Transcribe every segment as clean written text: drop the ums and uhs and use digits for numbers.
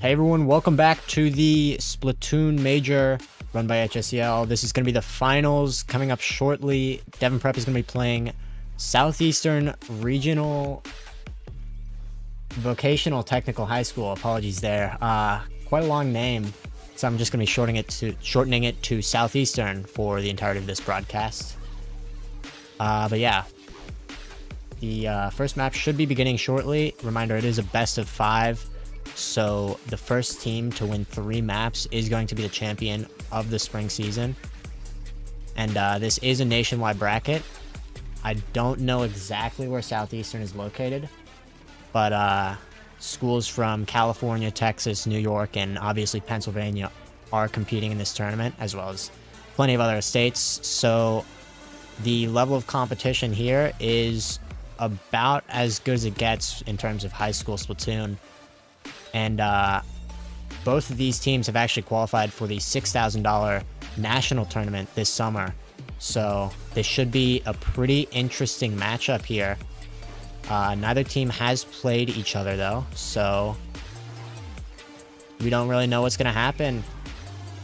Hey everyone, welcome back to the Splatoon Major run by HSEL. This is going to be the finals coming up shortly. Devon Prep is going to be playing Southeastern Regional Vocational Technical High School. Apologies there. Quite a long name, so I'm just going to be shortening it to Southeastern for the entirety of this broadcast. But yeah, the first map should be beginning shortly. Reminder, it is a best of 5. So the first team to win 3 maps is going to be the champion of the spring season. And this is a nationwide bracket. I don't know exactly where Southeastern is located, but schools from California, Texas, New York, and obviously Pennsylvania are competing in this tournament, as well as plenty of other states. So the level of competition here is about as good as it gets in terms of high school Splatoon. And both of these teams have actually qualified for the $6,000 national tournament this summer. So this should be a pretty interesting matchup here. Neither team has played each other though, so we don't really know what's going to happen.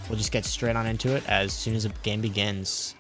We'll just get straight on into it as soon as the game begins.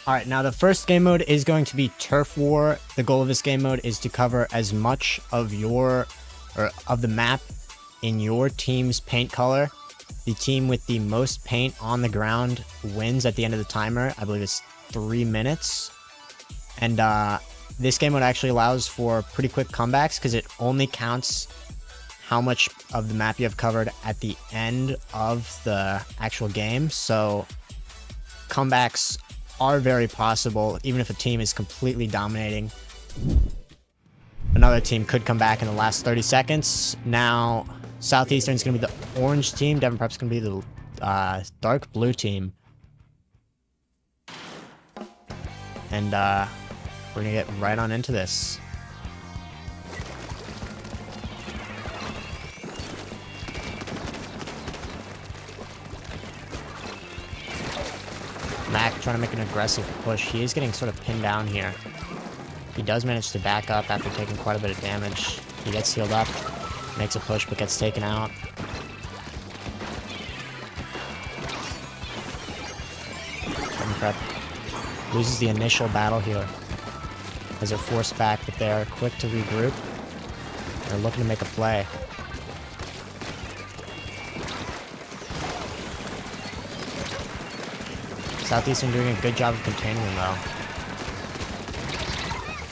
Alright, now the first game mode is going to be Turf War. The goal of this game mode is to cover as much of the map in your team's paint color. The team with the most paint on the ground wins at the end of the timer. I believe it's 3 minutes. And this game mode actually allows for pretty quick comebacks because it only counts how much of the map you have covered at the end of the actual game. So comebacks are very possible, even if a team is completely dominating. Another team could come back in the last 30 seconds. Now, Southeastern is going to be the orange team. Devon Prep's going to be the dark blue team. And we're going to get right on into this. Mac trying to make an aggressive push. He is getting sort of pinned down here. He does manage to back up after taking quite a bit of damage. He gets healed up, makes a push, but gets taken out. Devon Prep loses the initial battle here as they're forced back, but they're quick to regroup. They're looking to make a play. Southeastern doing a good job of containing them though.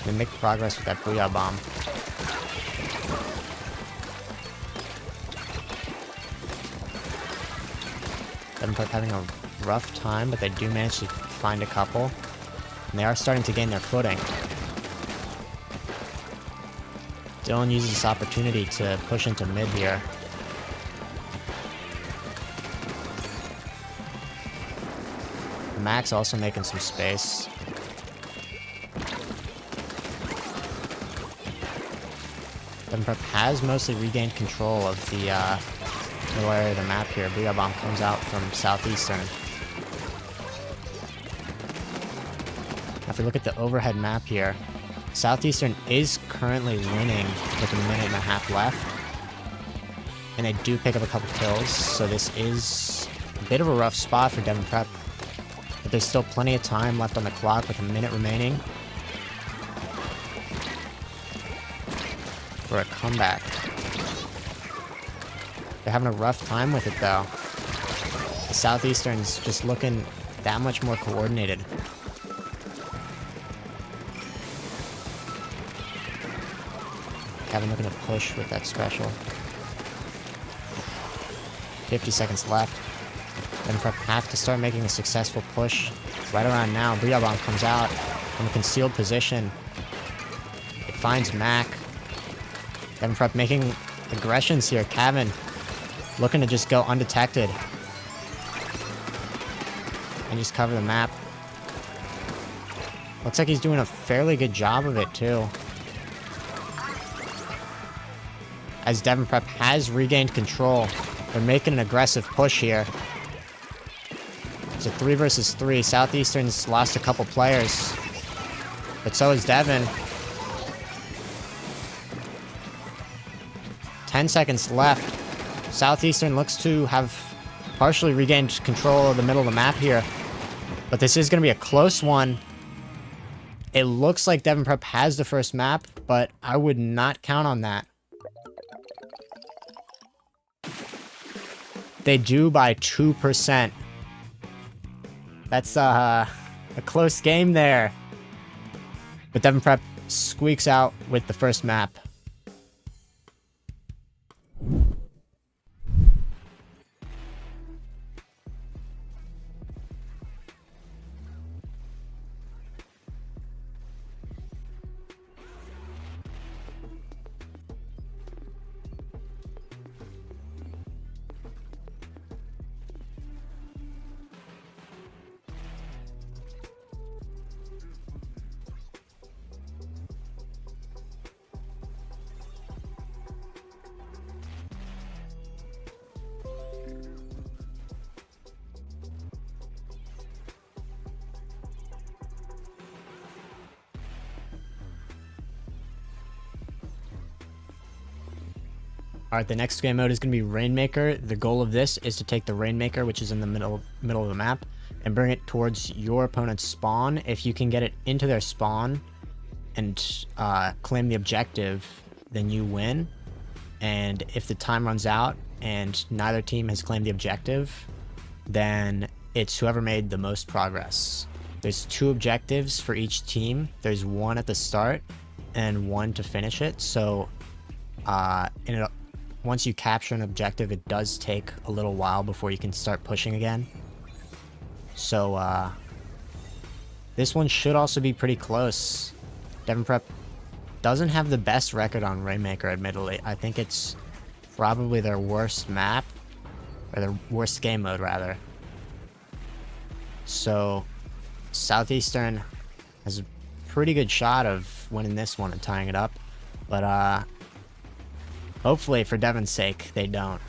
They make progress with that Booyah Bomb. Devon Prep having a rough time, but they do manage to find a couple. And they are starting to gain their footing. Dylan uses this opportunity to push into mid here. Max also making some space. Devon Prep has mostly regained control of the middle area of the map here. Booyah Bomb comes out from Southeastern. Now if we look at the overhead map here, Southeastern is currently winning with 1.5 minutes left. And they do pick up a couple kills, so this is a bit of a rough spot for Devon Prep. But there's still plenty of time left on the clock with 1 minute remaining. for a comeback. They're having a rough time with it, though. The Southeastern's just looking that much more coordinated. Kevin looking to push with that special. 50 seconds left. Then Prep have to start making a successful push. Right around now, Devon comes out from a concealed position. It finds Mac. Devon Prep making aggressions here. Kevin looking to just go undetected. And just cover the map. Looks like he's doing a fairly good job of it, too. As Devon Prep has regained control. They're making an aggressive push here. It's a 3 versus 3. Southeastern's lost a couple players. But so is Devon. 10 seconds left. Southeastern looks to have partially regained control of the middle of the map here. But this is going to be a close one. It looks like Devon Prep has the first map, but I would not count on that. They do by 2%. That's a close game there. But Devon Prep squeaks out with the first map. Alright, the next game mode is going to be Rainmaker. The goal of this is to take the Rainmaker, which is in the middle of the map, and bring it towards your opponent's spawn. If you can get it into their spawn and claim the objective, then you win. And if the time runs out and neither team has claimed the objective, then it's whoever made the most progress. There's 2 objectives for each team. There's 1 at the start and 1 to finish it. So once you capture an objective, it does take a little while before you can start pushing again. So this one should also be pretty close. Devon Prep doesn't have the best record on Rainmaker, admittedly. I think it's probably their worst map, or their worst game mode, rather. So Southeastern has a pretty good shot of winning this one and tying it up. But hopefully, for Devon's sake, they don't.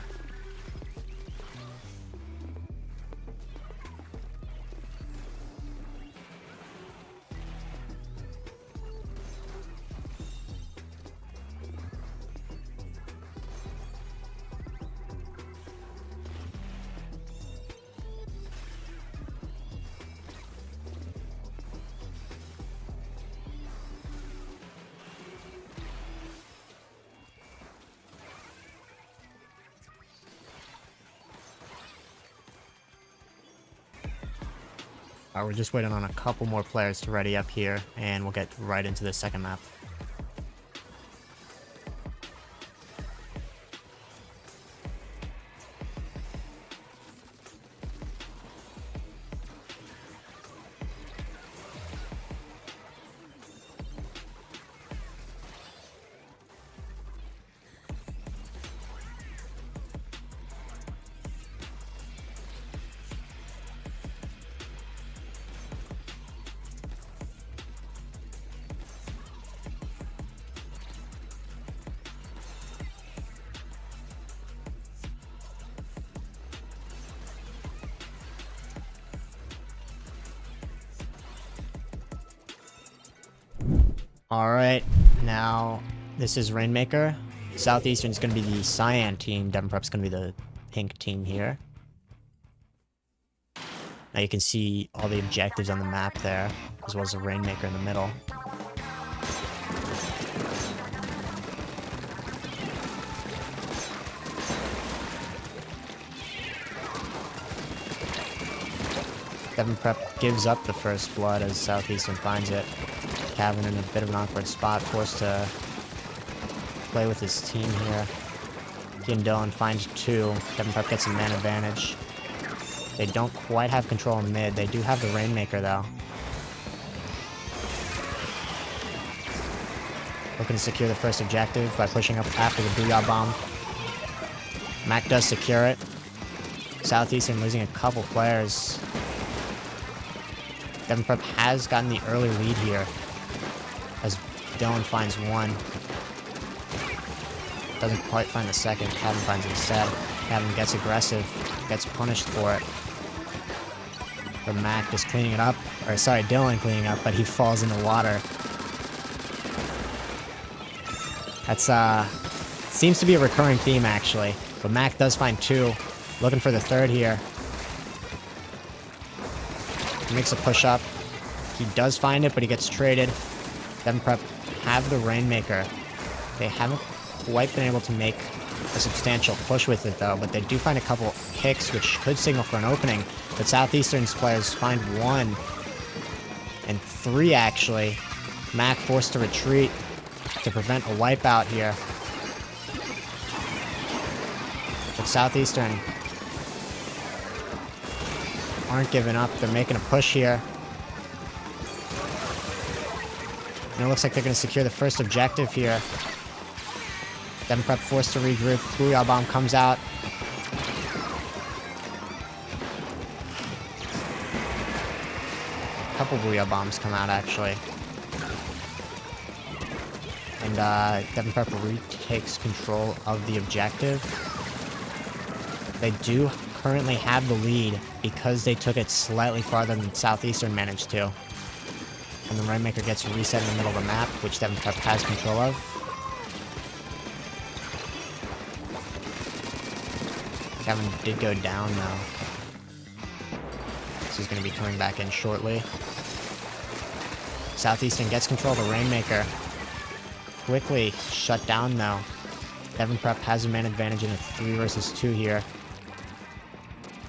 We're just waiting on a couple more players to ready up here, and we'll get right into the second map. Alright, now this is Rainmaker. Southeastern's going to be the cyan team. Devon Prep's going to be the pink team here. Now you can see all the objectives on the map there, as well as the Rainmaker in the middle. Devon Prep gives up the first blood as Southeastern finds it. Kevin in a bit of an awkward spot, forced to play with his team here. He and Dylan find 2. Devon Prep gets a man advantage. They don't quite have control in mid. They do have the Rainmaker, though. Looking to secure the first objective by pushing up after the Booyah Bomb. Mac does secure it. Southeastern losing a couple players. Devon Prep has gotten the early lead here, as Dylan finds 1. Doesn't quite find the second. Kevin finds it instead. Kevin gets aggressive, gets punished for it. But Mac just cleaning it up. Or sorry, Dylan cleaning up, but he falls in the water. That's seems to be a recurring theme actually. But Mac does find 2. Looking for the third here. He makes a push up. He does find it, but he gets traded. Devon Prep have the Rainmaker. They haven't quite been able to make a substantial push with it though, but they do find a couple hicks which could signal for an opening. But Southeastern's players find 1 and 3 actually. Mac forced to retreat to prevent a wipeout here. But Southeastern aren't giving up. They're making a push here. And it looks like they're going to secure the first objective here. Devon Prep forced to regroup. Booyah Bomb comes out. A couple Booyah Bombs come out, actually. And Devon Prep retakes control of the objective. They do currently have the lead because they took it slightly farther than Southeastern managed to. And the Rainmaker gets reset in the middle of the map, which Devon Prep has control of. Kevin did go down though. So he's going to be coming back in shortly. Southeastern gets control of the Rainmaker. Quickly shut down though. Devon Prep has a man advantage in a 3 versus 2 here.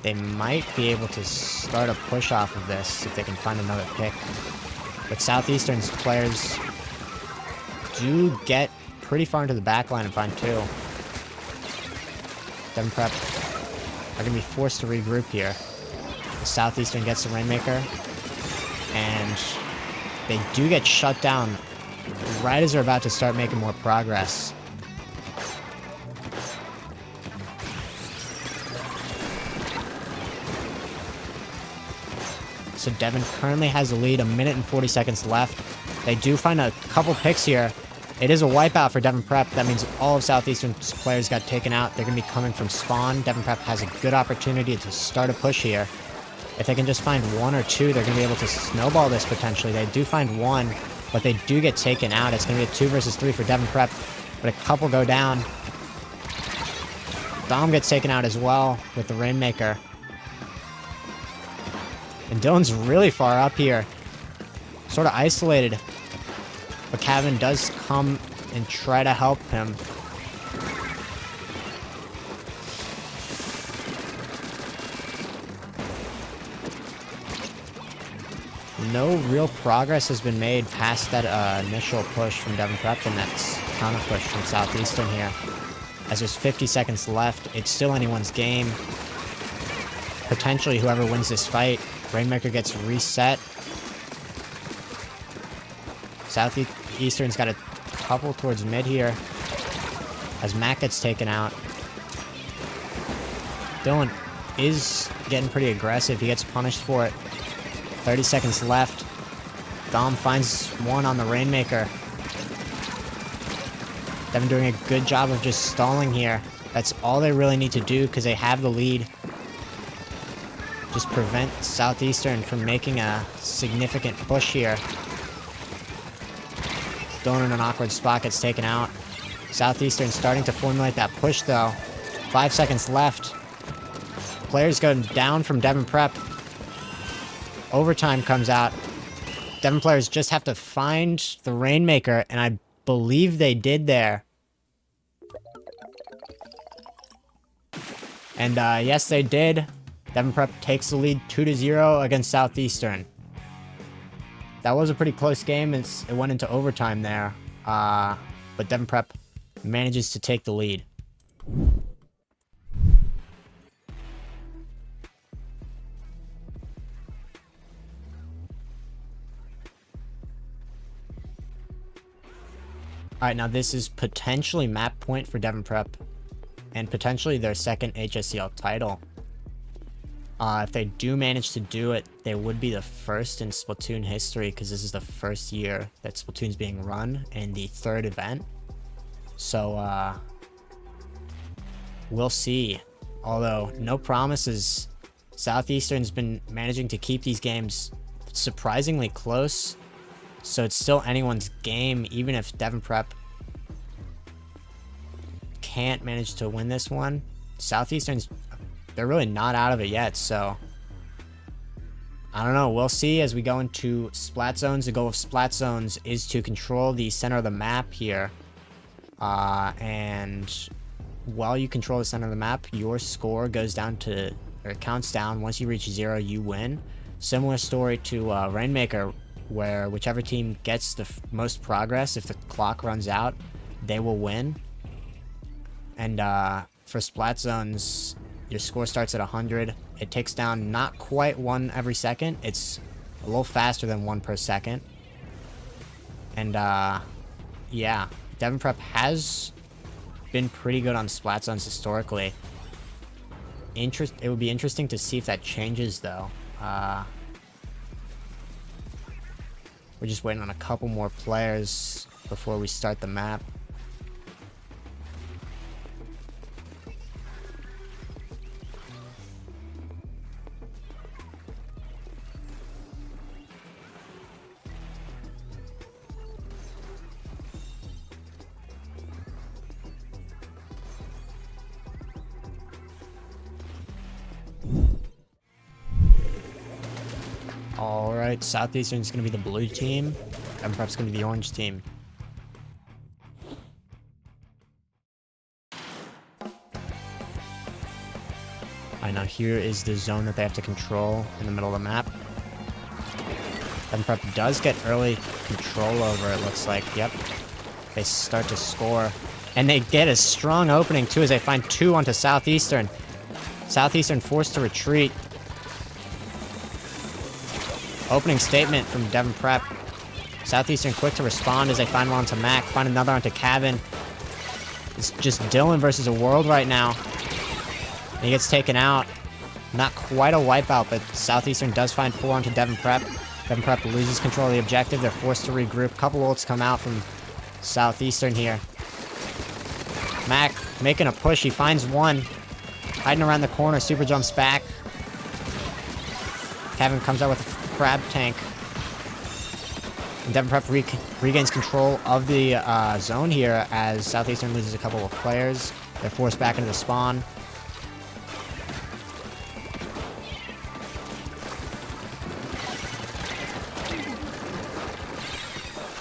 They might be able to start a push off of this if they can find another pick. But Southeastern's players do get pretty far into the backline and find 2. Devon Prep are going to be forced to regroup here. The Southeastern gets the Rainmaker, and they do get shut down right as they're about to start making more progress. So Devon currently has the lead, 1 minute and 40 seconds left. They do find a couple picks here. It is a wipeout for Devon Prep. That means all of Southeastern's players got taken out. They're going to be coming from spawn. Devon Prep has a good opportunity to start a push here. If they can just find 1 or 2, they're going to be able to snowball this potentially. They do find 1, but they do get taken out. It's going to be a 2 versus 3 for Devon Prep, but a couple go down. Dom gets taken out as well with the Rainmaker. And Dylan's really far up here. Sort of isolated. But Kevin does come and try to help him. No real progress has been made past that initial push from Devon Prep and that counter push from Southeastern here. As there's 50 seconds left, it's still anyone's game. Potentially whoever wins this fight. Rainmaker gets reset. Southeastern's got a couple towards mid here. As Mac gets taken out. Dylan is getting pretty aggressive. He gets punished for it. 30 seconds left. Dom finds 1 on the Rainmaker. Devon doing a good job of just stalling here. That's all they really need to do because they have the lead. Just prevent Southeastern from making a significant push here. Dylan in an awkward spot gets taken out. Southeastern starting to formulate that push though. 5 seconds left. Players go down from Devon Prep. Overtime comes out. Devon players just have to find the Rainmaker, and I believe they did there. And yes, they did. Devon Prep takes the lead 2-0 against Southeastern. That was a pretty close game. It went into overtime there. But Devon Prep manages to take the lead. Alright, now this is potentially map point for Devon Prep. And potentially their second HSEL title. If they do manage to do it, they would be the first in Splatoon history, because this is the first year that Splatoon's being run and the third event. So, we'll see. Although, no promises. Southeastern's been managing to keep these games surprisingly close. So it's still anyone's game, even if Devon Prep can't manage to win this one. Southeastern's, they're really not out of it yet, so I don't know. We'll see as we go into Splat Zones. The goal of Splat Zones is to control the center of the map here. And while you control the center of the map, your score goes down to, or it counts down. Once you reach 0, you win. Similar story to Rainmaker, where whichever team gets the most progress, if the clock runs out, they will win. And for Splat Zones, your score starts at 100. It takes down not quite 1 every second. It's a little faster than 1 per second. And yeah, Devon Prep has been pretty good on Splat Zones historically. It would be interesting to see if that changes though. We're just waiting on a couple more players before we start the map. Alright, Southeastern's going to be the blue team, and Prep's going to be the orange team. Alright, now here is the zone that they have to control in the middle of the map. And Prep does get early control over it, looks like. Yep. They start to score. And they get a strong opening, too, as they find 2 onto Southeastern. Southeastern forced to retreat. Opening statement from Devon Prep. Southeastern quick to respond as they find one onto Mac, find another onto Kevin. It's just Dylan versus a world right now. And he gets taken out. Not quite a wipeout, but Southeastern does find 4 onto Devon Prep. Devon Prep loses control of the objective. They're forced to regroup. Couple ults come out from Southeastern here. Mac making a push. He finds one. Hiding around the corner. Super jumps back. Kevin comes out with a crab tank. And Devon Prep regains control of the zone here as Southeastern loses a couple of players. They're forced back into the spawn.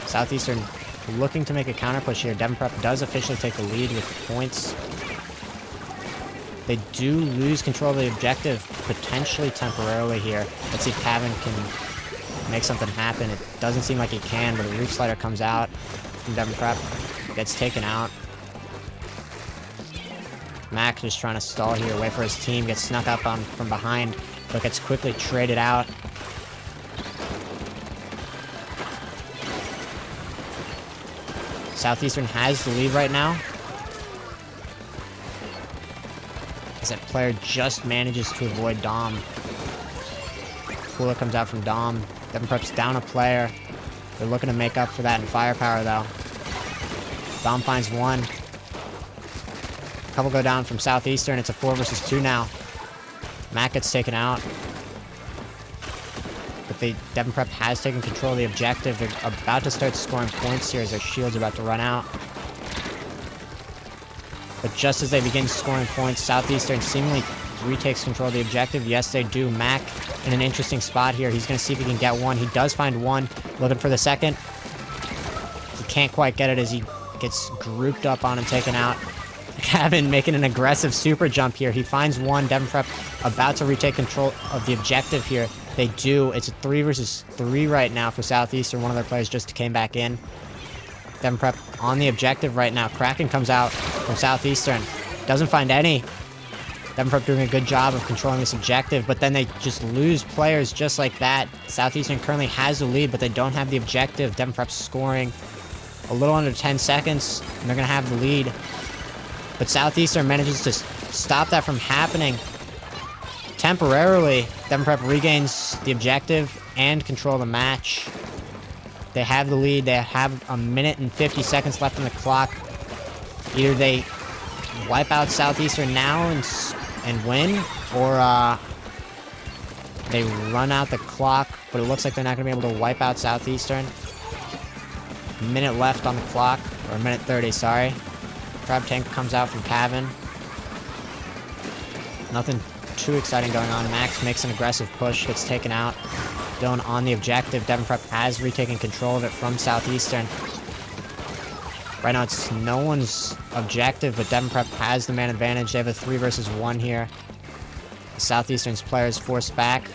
Southeastern looking to make a counter push here. Devon Prep does officially take the lead with points. They do lose control of the objective, potentially temporarily here. Let's see if Kevin can make something happen. It doesn't seem like he can, but a roof slider comes out from Devon Prep. Gets taken out. Mac just trying to stall here, wait for his team. Gets snuck up on from behind, but gets quickly traded out. Southeastern has the lead right now. As that player just manages to avoid Dom. Cooler comes out from Dom. Devon Prep's down a player. They're looking to make up for that in firepower, though. Dom finds one. A couple go down from Southeastern. It's a 4 versus 2 now. Mac gets taken out. But Devon Prep has taken control of the objective. They're about to start scoring points here as their shield's about to run out. But just as they begin scoring points, Southeastern seemingly retakes control of the objective. Yes, they do. Mac in an interesting spot here. He's going to see if he can get one. He does find one. Looking for the second. He can't quite get it as he gets grouped up on and taken out. Gavin making an aggressive super jump here. He finds one. Devon Prep about to retake control of the objective here. They do. It's a 3 versus 3 right now for Southeastern. One of their players just came back in. Devon Prep on the objective right now. Kraken comes out from Southeastern. Doesn't find any. Devon Prep doing a good job of controlling this objective, but then they just lose players just like that. Southeastern currently has the lead, but they don't have the objective. Devon Prep scoring a little under 10 seconds, and they're going to have the lead. But Southeastern manages to stop that from happening temporarily. Devon Prep regains the objective and control the match. They have the lead. They have a minute and 50 seconds left on the clock. Either they wipe out Southeastern now and win, or they run out the clock, but it looks like they're not going to be able to wipe out Southeastern. Minute left on the clock, or a minute 30, sorry. Crab Tank comes out from Cavan. Nothing too exciting going on. Max makes an aggressive push, gets taken out. Dylan on the objective. Devon Prep has retaken control of it from Southeastern. Right now it's no one's objective, but Devon Prep has the man advantage. They have a 3 versus 1 here. Southeastern's players forced back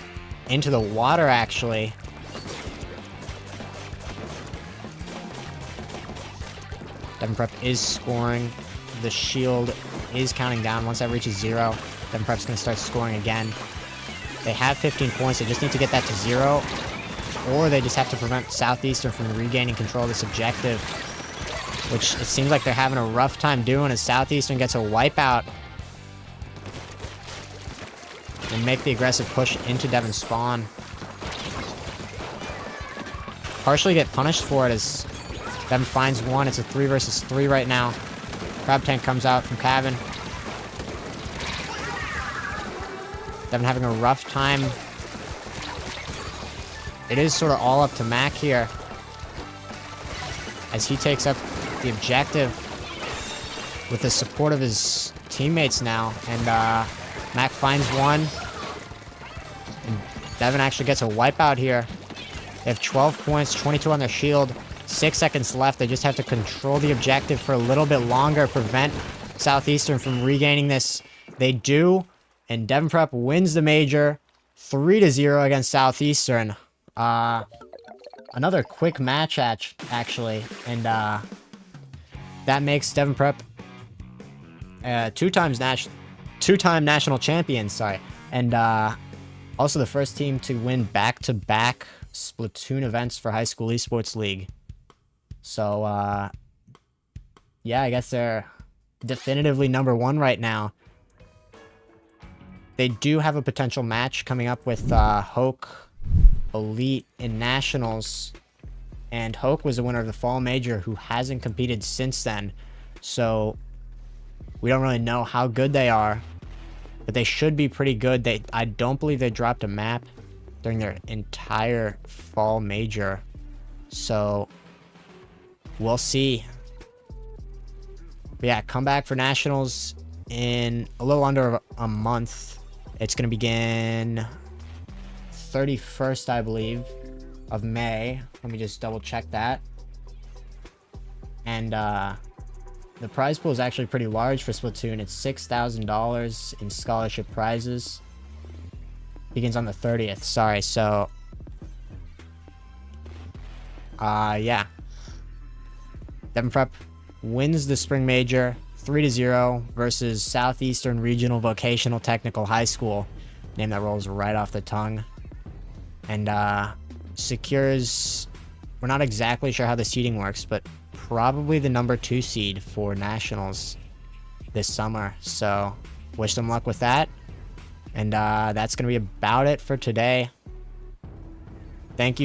into the water, actually. Devon Prep is scoring. The shield is counting down. Once that reaches 0, Devon Prep's going to start scoring again. They have 15 points. They just need to get that to 0, or they just have to prevent Southeastern from regaining control of this objective, which it seems like they're having a rough time doing as Southeastern gets a wipeout. They make the aggressive push into Devon's spawn. Partially get punished for it as Devon finds one. It's a 3 versus 3 right now. Crab Tank comes out from Cavan. Devon having a rough time. It is sort of all up to Mac here, as he takes up the objective with the support of his teammates now. And Mac finds one. And Devon actually gets a wipeout here. They have 12 points, 22 on their shield. 6 seconds left. They just have to control the objective for a little bit longer, prevent Southeastern from regaining this. They do, and Devon Prep wins the major 3-0 against Southeastern. Another quick match, actually, and that makes Devon Prep two-time national champions, sorry, and also the first team to win back-to-back Splatoon events for High School Esports League. So, yeah, I guess they're definitively #1 right now. They do have a potential match coming up with Hoke Elite in Nationals. And Hoke was the winner of the Fall Major, who hasn't competed since then. So, we don't really know how good they are. But they should be pretty good. I don't believe they dropped a map during their entire Fall Major. So, we'll see. But yeah, come back for Nationals in a little under a month. It's going to begin 31st, I believe, of May. Let me just double check that. And the prize pool is actually pretty large for Splatoon. It's $6,000 in scholarship prizes. Begins on the 30th. Sorry, so yeah. Devon Prep wins the Spring Major 3-0 versus Southeastern Regional Vocational Technical High School. Name that rolls right off the tongue. And secures, we're not exactly sure how the seeding works, but probably the #2 seed for Nationals this summer. So wish them luck with that. And that's going to be about it for today. Thank you